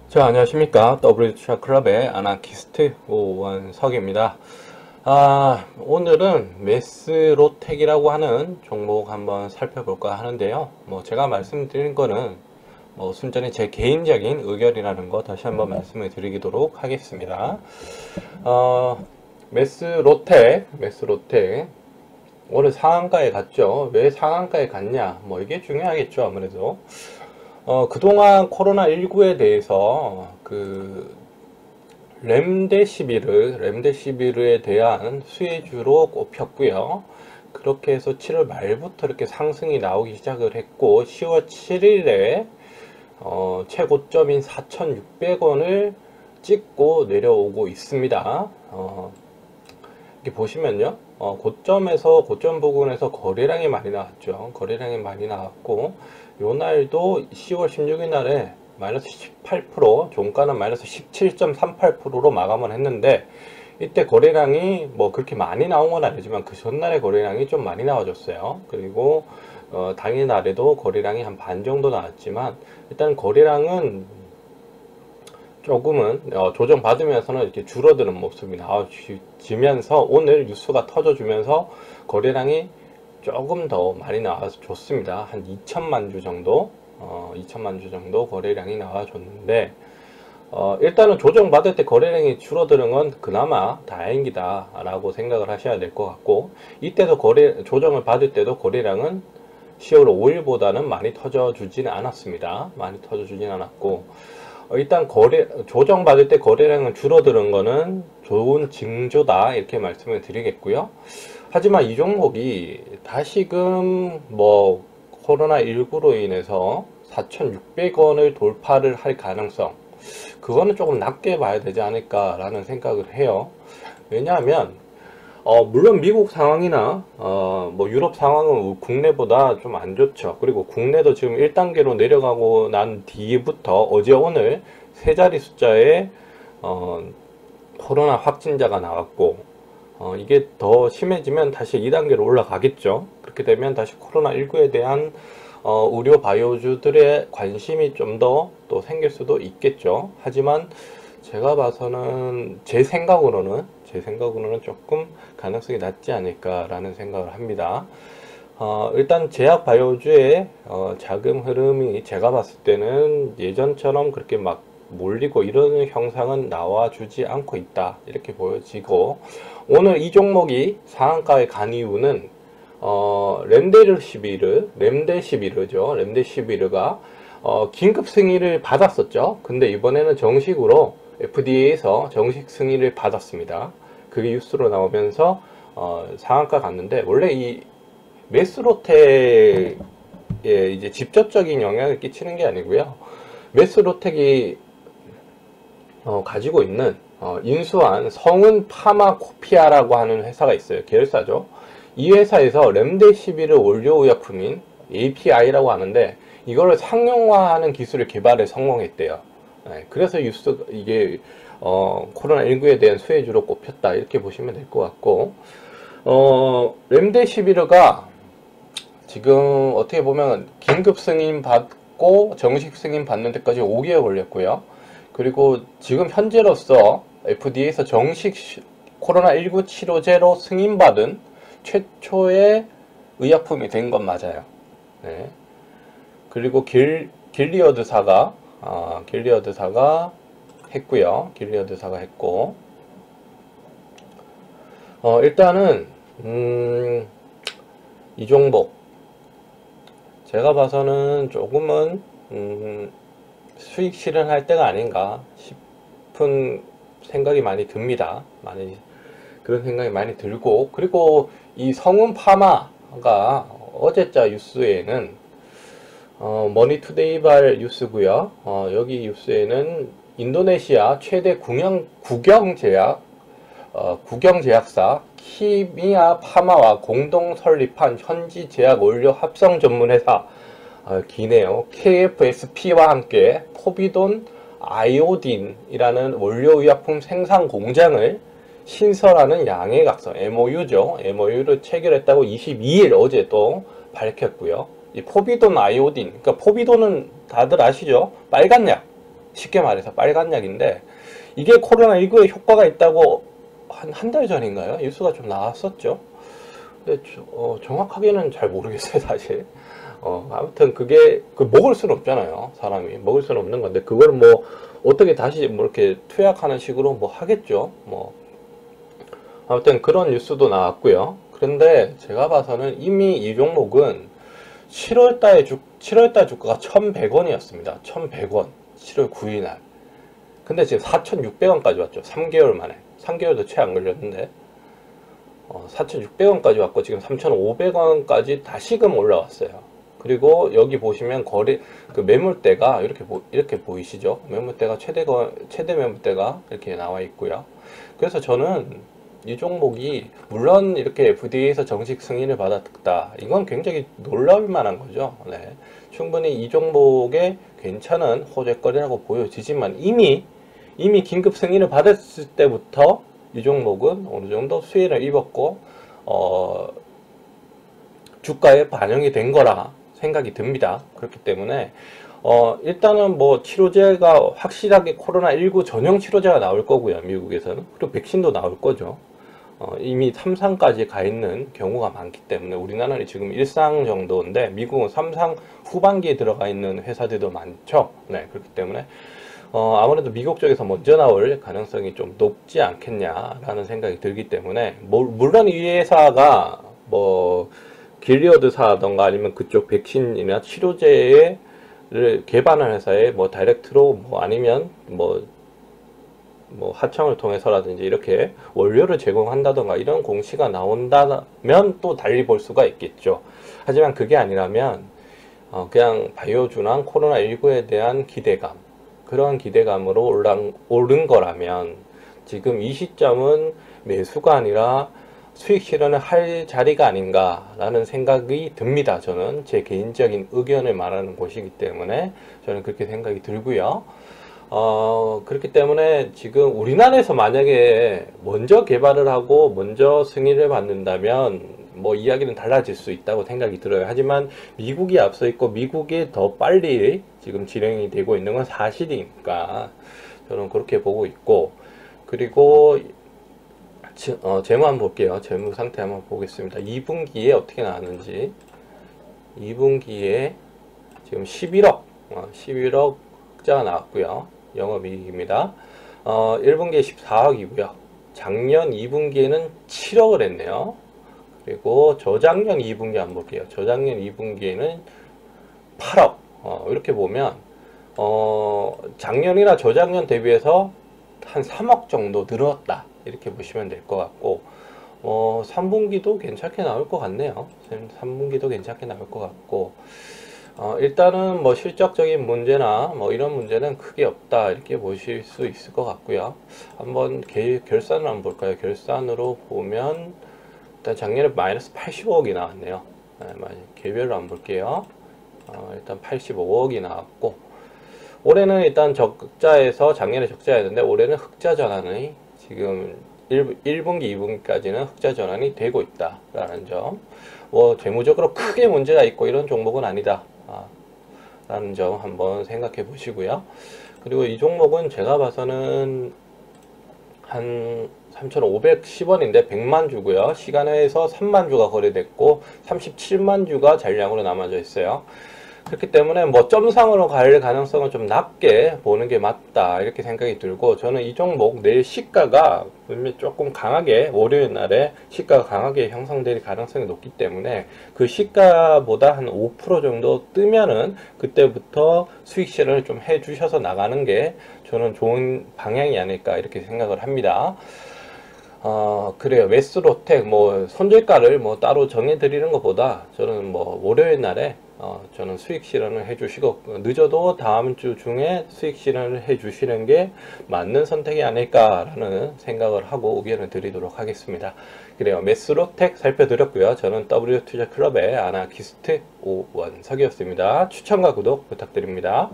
자, 안녕하십니까. WTC클럽의 아나키스트 오원석입니다. 오늘은 메스로텍이라고 하는 종목 한번 살펴볼까 하는데요. 제가 말씀드린 거는 순전히 제 개인적인 의견이라는 거 다시 한번 말씀을 드리도록 하겠습니다. 메스로텍. 오늘 상한가에 갔죠. 왜 상한가에 갔냐? 이게 중요하겠죠, 아무래도. 그동안 코로나19에 대해서 렘데시비르에 대한 수혜주로 꼽혔고요. 그렇게 해서 7월 말부터 이렇게 상승이 나오기 시작을 했고 10월 7일에 최고점인 4,600원을 찍고 내려오고 있습니다. 이렇게 보시면요. 고점 부근에서 거래량이 많이 나왔죠. 거래량이 많이 나왔고 요 날도 10월 16일 날에 마이너스 18%, 종가는 마이너스 17.38%로 마감을 했는데 이때 거래량이 그렇게 많이 나온 건 아니지만 그 전날에 거래량이 좀 많이 나와줬어요. 그리고 당일 날에도 거래량이 한 반 정도 나왔지만 일단 거래량은 조금은 조정받으면서는 이렇게 줄어드는 모습이 나와지면서 오늘 뉴스가 터져주면서 거래량이 조금 더 많이 나와서 좋습니다. 한 2천만 주 정도 2천만 주 정도 거래량이 나와줬는데 일단은 조정받을 때 거래량이 줄어드는 건 그나마 다행이다 라고 생각을 하셔야 될 것 같고 이때도 조정을 받을 때도 거래량은 10월 5일보다는 많이 터져주지는 않았습니다. 많이 터져주진 않았고 일단 조정받을 때 거래량은 줄어드는 거는 좋은 징조다 이렇게 말씀을 드리겠고요. 하지만 이 종목이 다시금 코로나19로 인해서 4,600원을 돌파를 할 가능성 그거는 조금 낮게 봐야 되지 않을까 라는 생각을 해요. 왜냐하면 물론 미국 상황이나 유럽 상황은 국내보다 좀 안 좋죠. 그리고 국내도 지금 1단계로 내려가고 난 뒤부터 어제 오늘 세 자리 숫자의 코로나 확진자가 나왔고 이게 더 심해지면 다시 2단계로 올라가겠죠. 그렇게 되면 다시 코로나19에 대한 의료 바이오주들의 관심이 좀 더 또 생길 수도 있겠죠. 하지만 제가 봐서는 제 생각으로는 조금 가능성이 낮지 않을까라는 생각을 합니다. 일단 제약 바이오주의 자금 흐름이 제가 봤을 때는 예전처럼 그렇게 막 몰리고 이런 형상은 나와주지 않고 있다 이렇게 보여지고 오늘 이 종목이 상한가에 간 이유는 렘데시비르가 긴급 승인을 받았었죠. 근데 이번에는 정식으로 FDA에서 정식 승인을 받았습니다. 그게 뉴스로 나오면서 상한가 갔는데 원래 이 메스로텍에 이제 직접적인 영향을 끼치는 게 아니고요. 메스로텍이 가지고 있는 인수한 성은 파마코피아라고 하는 회사가 있어요. 계열사죠. 이 회사에서 렘데시비르 원료의약품인 API라고 하는데 이거를 상용화하는 기술을 개발에 성공했대요. 그래서 이게 코로나19에 대한 수혜주로 꼽혔다 이렇게 보시면 될 것 같고 렘데시비르가 지금 어떻게 보면 긴급 승인 받고 정식 승인 받는 데까지 5개월 걸렸고요. 그리고 지금 현재로서 FDA에서 정식 코로나19 치료제로 승인받은 최초의 의약품이 된 건 맞아요. 네. 그리고 길리어드사가 했고요. 길리어드사가 했고 일단은 이 종목 제가 봐서는 조금은 수익 실현할 때가 아닌가 싶은 생각이 많이 듭니다. 그런 생각이 많이 들고 그리고 이 성운 파마가 어제자 뉴스에는 머니투데이발 뉴스고요. 여기 뉴스에는 인도네시아 최대 국영제약사 키미아 파마와 공동 설립한 현지 제약 원료 합성 전문 회사 기네요. KFSP와 함께 포비돈 아이오딘이라는 원료의약품 생산 공장을 신설하는 양해각서 MOU죠. MOU를 체결했다고 22일 어제 또 밝혔고요. 이 포비돈 아이오딘, 그러니까 포비돈은 다들 아시죠? 빨간 약, 쉽게 말해서 빨간 약인데, 이게 코로나19에 효과가 있다고 한 달 전인가요? 뉴스가 좀 나왔었죠. 근데 정확하게는 잘 모르겠어요, 사실. 아무튼 그게 먹을 수는 없잖아요. 사람이 먹을 수는 없는 건데, 그걸 뭐 어떻게 다시 뭐 이렇게 투약하는 식으로 뭐 하겠죠. 뭐 아무튼 그런 뉴스도 나왔고요. 그런데 제가 봐서는 이미 이 종목은 7월달 주가가 1,100원이었습니다. 1,100원. 7월 9일 날. 근데 지금 4,600원까지 왔죠. 3개월 만에. 3개월도 채 안 걸렸는데. 4,600원까지 왔고, 지금 3,500원까지 다시금 올라왔어요. 그리고 여기 보시면 그 매물대가 이렇게 보이시죠? 매물대가 최대 매물대가 이렇게 나와 있고요. 그래서 저는 이 종목이 물론 이렇게 FDA에서 정식 승인을 받았다. 이건 굉장히 놀라울 만한 거죠. 네. 충분히 이 종목에 괜찮은 호재거리라고 보여지지만 이미 긴급 승인을 받았을 때부터 이 종목은 어느 정도 수혜를 입었고 주가에 반영이 된 거라 생각이 듭니다. 그렇기 때문에 일단은 뭐 치료제가 확실하게 코로나19 전용 치료제가 나올 거고요. 미국에서는. 그리고 백신도 나올 거죠. 이미 3상까지 가 있는 경우가 많기 때문에 우리나라는 지금 1상 정도인데 미국은 3상 후반기에 들어가 있는 회사들도 많죠. 네, 그렇기 때문에 아무래도 미국 쪽에서 먼저 나올 가능성이 좀 높지 않겠냐라는 생각이 들기 때문에 물론 이 회사가 뭐 길리어드사던가 아니면 그쪽 백신이나 치료제를 개발하는 회사에 뭐 다이렉트로 뭐 아니면 뭐 하청을 통해서라든지 이렇게 원료를 제공한다던가 이런 공시가 나온다면 또 달리 볼 수가 있겠죠. 하지만 그게 아니라면 그냥 바이오주나 코로나19에 대한 기대감, 그런 기대감으로 오른 거라면 지금 이 시점은 매수가 아니라 수익 실현을 할 자리가 아닌가라는 생각이 듭니다. 저는 제 개인적인 의견을 말하는 곳이기 때문에 저는 그렇게 생각이 들고요. 그렇기 때문에 지금 우리나라에서 만약에 먼저 개발을 하고 먼저 승인을 받는다면 뭐 이야기는 달라질 수 있다고 생각이 들어요. 하지만 미국이 앞서 있고 미국이 더 빨리 지금 진행이 되고 있는 건 사실이니까 저는 그렇게 보고 있고, 그리고 재무 한번 볼게요. 재무 상태 한번 보겠습니다. 2분기에 어떻게 나왔는지. 2분기에 지금 11억 흑자가 나왔고요. 영업이익입니다. 1분기에 14억이고요. 작년 2분기에는 7억을 했네요. 그리고 저작년 2분기 한번 볼게요. 저작년 2분기에는 8억. 이렇게 보면 작년이나 저작년 대비해서 한 3억 정도 늘었다. 이렇게 보시면 될 것 같고 3분기도 괜찮게 나올 것 같네요. 3분기도 괜찮게 나올 것 같고 일단은 뭐 실적적인 문제나 뭐 이런 문제는 크게 없다 이렇게 보실 수 있을 것 같고요. 한번 결산을 한번 볼까요? 결산으로 보면 일단 작년에 마이너스 85억이 나왔네요. 개별로 한번 볼게요. 일단 85억이 나왔고 올해는 일단 적자에서 작년에 적자였는데 올해는 흑자 전환이 지금 1분기, 2분기까지는 흑자 전환이 되고 있다라는 점. 뭐 재무적으로 크게 문제가 있고 이런 종목은 아니다 라는 점 한번 생각해 보시고요. 그리고 이 종목은 제가 봐서는 한 3,510원인데 100만 주고요. 시간에서 3만 주가 거래됐고 37만 주가 잔량으로 남아져 있어요. 그렇기 때문에 뭐 점상으로 갈 가능성은 좀 낮게 보는 게 맞다 이렇게 생각이 들고, 저는 이 종목 내일 시가가 조금 강하게 월요일 날에 시가가 강하게 형성될 가능성이 높기 때문에 그 시가보다 한 5% 정도 뜨면은 그때부터 수익 실현을 좀 해 주셔서 나가는 게 저는 좋은 방향이 아닐까 이렇게 생각을 합니다. 그래요. 웨스로텍 뭐 손절가를 뭐 따로 정해 드리는 것보다 저는 뭐 월요일 날에 저는 수익 실현을 해 주시고 늦어도 다음 주 중에 수익 실현을 해 주시는 게 맞는 선택이 아닐까라는 생각을 하고 의견을 드리도록 하겠습니다. 그래요. 메스로텍 살펴드렸고요. 저는 W투자클럽의 아나키스트 오원석이었습니다. 추천과 구독 부탁드립니다.